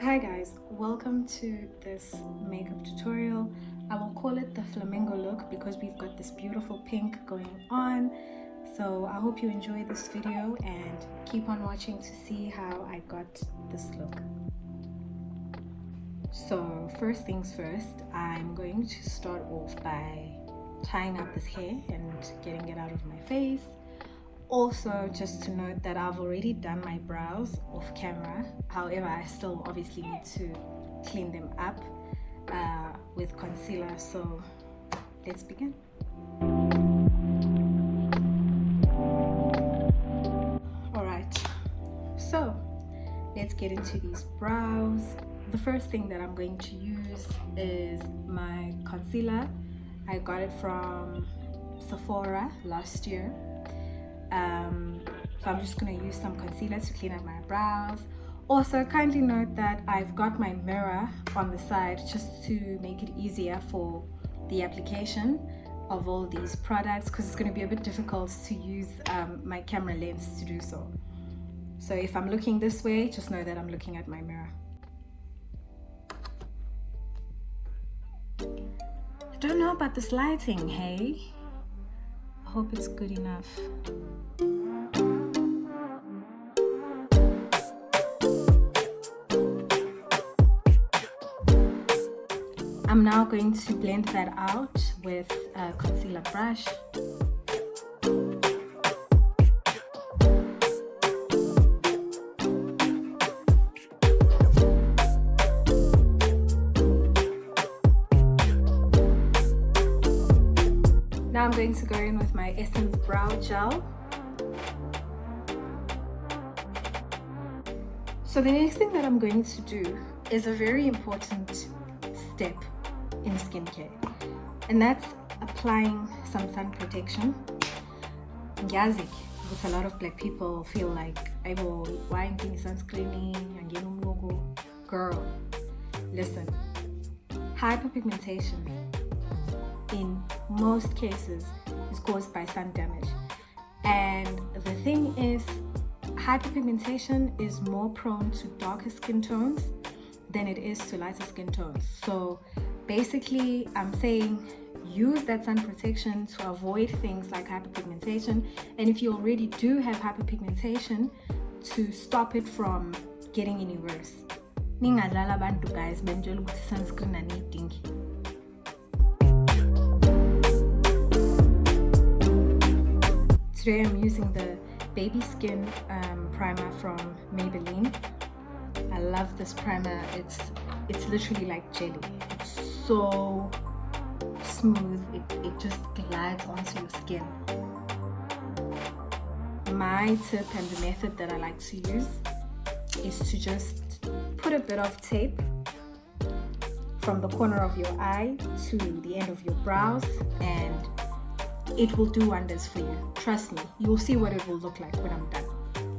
Hi guys, welcome to this makeup tutorial. I will call it the flamingo look because we've got this beautiful pink going on. So I hope you enjoy this video and keep on watching to see how I got this look. So first things first, I'm going to start off by tying up this hair and getting it out of my face. Also, just to note that I've already done my brows off camera. However, I still obviously need to clean them up with concealer. So let's begin. Alright, so let's get into these brows. The first thing that I'm going to use is my concealer. I got it from Sephora last year. So I'm just going to use some concealer to clean up my brows. Also, kindly note that I've got my mirror on the side just to make it easier for the application of all these products, because it's going to be a bit difficult to use my camera lens to do so. So if I'm looking this way, just know that I'm looking at my mirror. I don't know about this lighting, hey? I hope it's good enough. I'm now going to blend that out with a concealer brush. Now I'm going to go in with my Essence Brow Gel. So the next thing that I'm going to do is a very important step in skincare, and that's applying some sun protection. Yazi, with a lot of black people feel like I will wine thing sunscreening and get logo. Girl, listen, hyperpigmentation in most cases is caused by sun damage, and the thing is, hyperpigmentation is more prone to darker skin tones than it is to lighter skin tones. So basically I'm saying use that sun protection to avoid things like hyperpigmentation, and if you already do have hyperpigmentation, to stop it from getting any worse. Ningadlala bantu guys benjela ukuthi sunscreen aniyidingi. Today I'm using the baby skin primer from Maybelline. I love this primer. It's literally like jelly. It's so smooth. It just glides onto your skin. My tip and the method that I like to use is to just put a bit of tape from the corner of your eye to the end of your brows, and it will do wonders for you. Trust me, you'll see what it will look like when I'm done.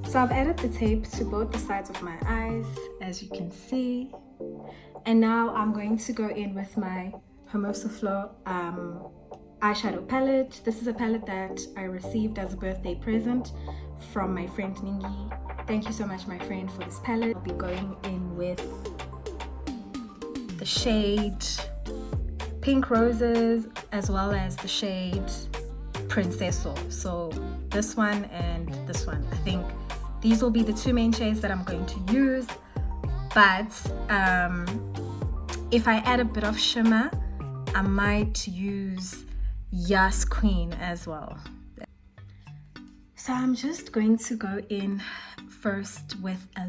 So I've added the tape to both the sides of my eyes, as you can see. And now I'm going to go in with my Hermosa Flow eyeshadow palette. This is a palette that I received as a birthday present from my friend Ningi. Thank you so much, my friend, for this palette. I'll be going in with the shade Pink Roses as well as the shade Princesso. So this one and this one. I think these will be the two main shades that I'm going to use, but if I add a bit of shimmer, I might use Yas Queen as well. So I'm just going to go in first with a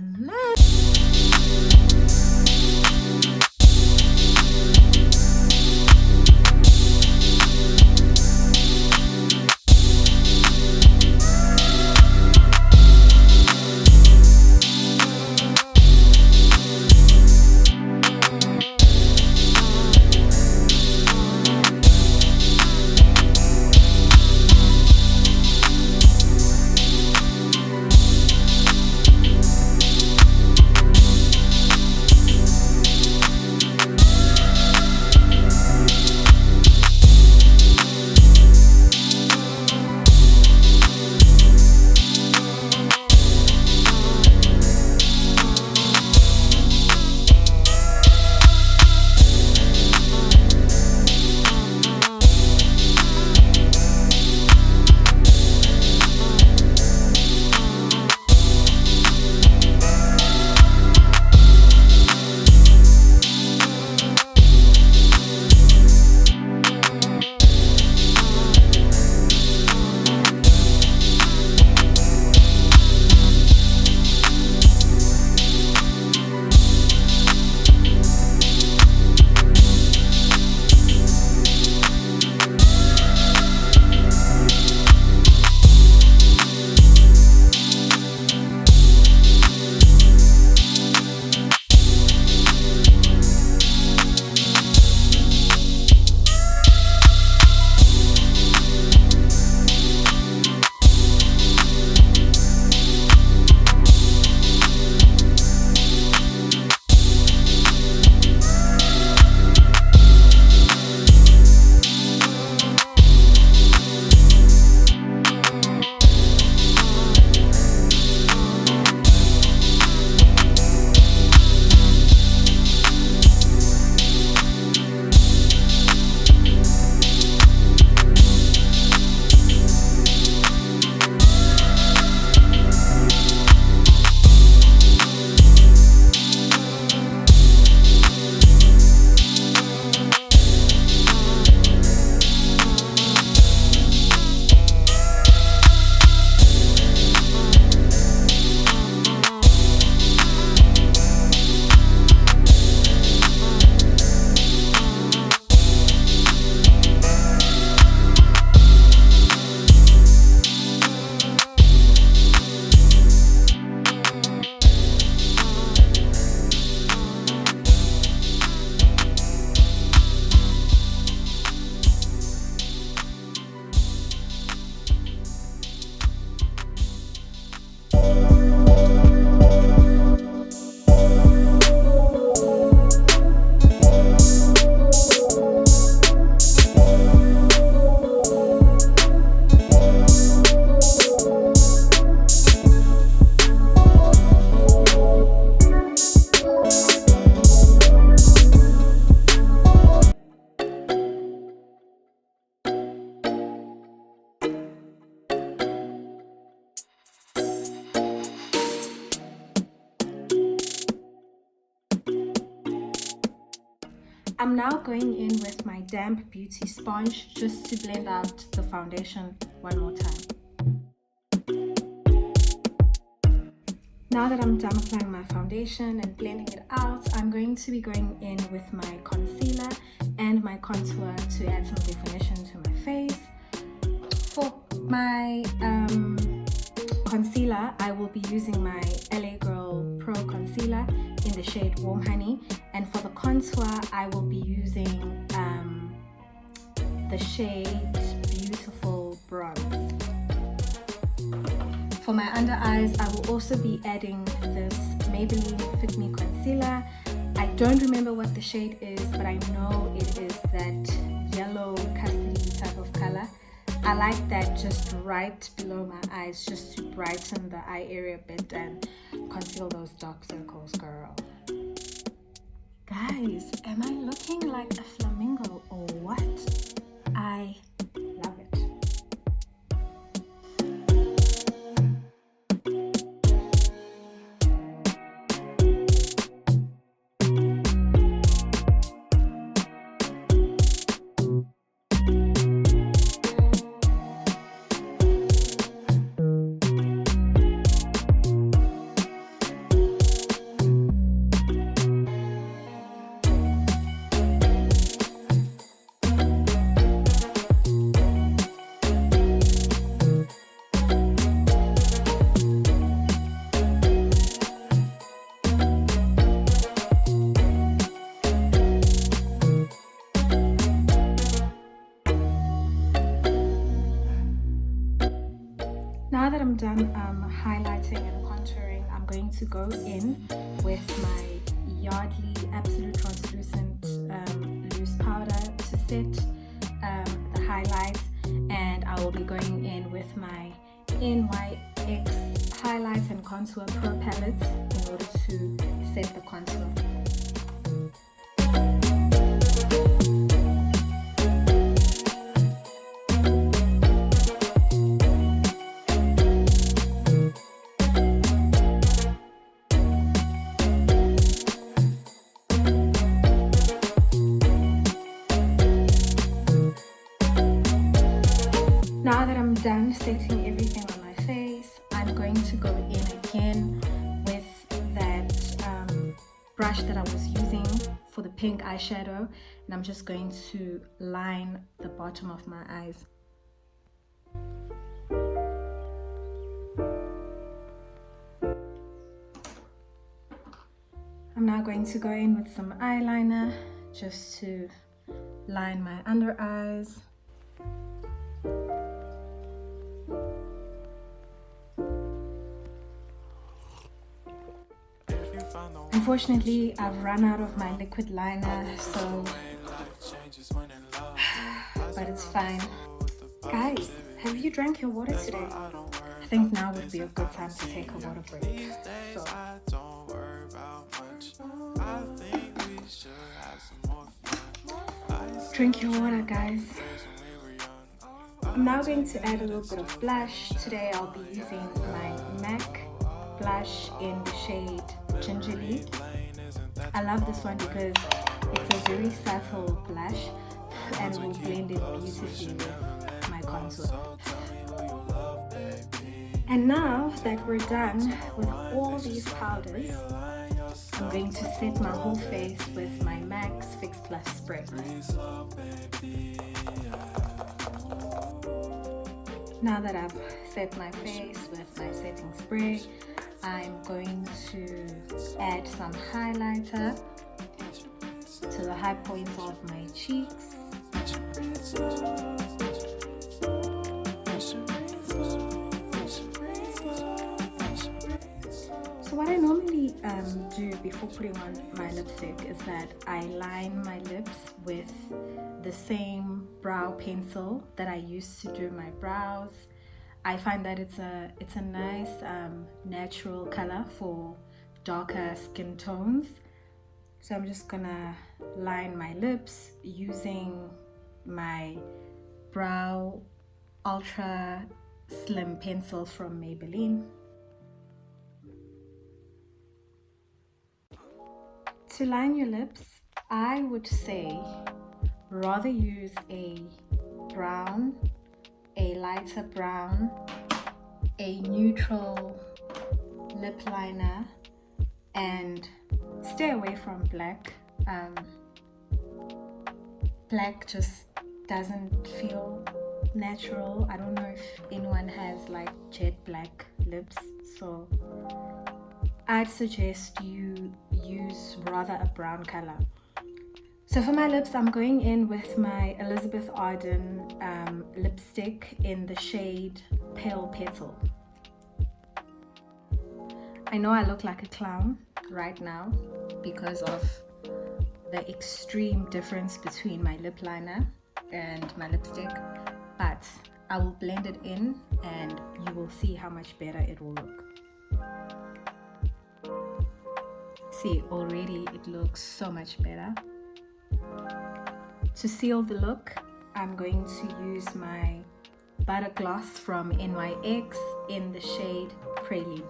I'm now going in with my damp beauty sponge just to blend out the foundation one more time. Now that I'm done applying my foundation and blending it out, I'm going to be going in with my concealer and my contour to add some definition to my face. For my concealer, I will be using my LA Girl Pro Concealer in the shade Warm Honey, and for the contour, I will be using the shade Beautiful Bronze. For my under eyes, I will also be adding this Maybelline Fit Me Concealer. I don't remember what the shade is, but I know it is that yellow custody type of color. I like that just right below my eyes, just to brighten the eye area a bit and conceal those dark circles, girl. Guys, am I looking like a flamingo or what? I love it. Now that I'm done highlighting and contouring, I'm going to go in with my Yardley Absolute Translucent Loose Powder to set the highlights, and I will be going in with my NYX Highlights and Contour Pro Palette in order to set the contour. Now that I'm done setting everything on my face, I'm going to go in again with that brush that I was using for the pink eyeshadow, and I'm just going to line the bottom of my eyes. I'm now going to go in with some eyeliner just to line my under eyes. Unfortunately, I've run out of my liquid liner, so but it's fine. Guys, have you drank your water today? I think now would be a good time to take a water break. So drink your water, guys. I'm now going to add a little bit of blush. Today I'll be using my MAC blush in the shade Gingerly. I love this one because it's a very subtle blush and it will blend in beautifully with my contour. And now that we're done with all these powders, I'm going to set my whole face with my MAC Fix Plus spray. Now that I've set my face with my setting spray, I'm going to add some highlighter to the high points of my cheeks. So what I normally do before putting on my lipstick is that I line my lips with the same brow pencil that I use to do my brows. I find that it's a nice natural color for darker skin tones. So I'm just gonna line my lips using my brow ultra slim pencil from Maybelline. To line your lips, I would say rather use a brown, a lighter brown, a neutral lip liner, and stay away from black. Black just doesn't feel natural. I don't know if anyone has like jet black lips, so I'd suggest you use rather a brown color. So for my lips, I'm going in with my Elizabeth Arden lipstick in the shade Pale Petal. I know I look like a clown right now because of the extreme difference between my lip liner and my lipstick, but I will blend it in and you will see how much better it will look. See, already it looks so much better. To seal the look, I'm going to use my butter gloss from NYX in the shade Praline.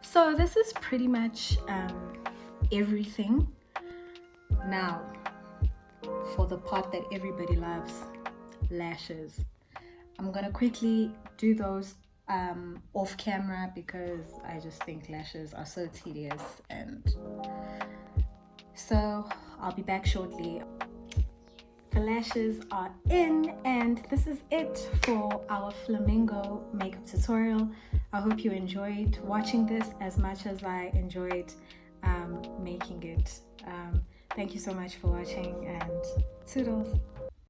So this is pretty much everything. Now, for the part that everybody loves, lashes. I'm gonna quickly do those off camera because I just think lashes are so tedious, and so I'll be back shortly. The lashes are in, and this is it for our Flamingo makeup tutorial. I hope you enjoyed watching this as much as I enjoyed making it. Thank you so much for watching, and toodles.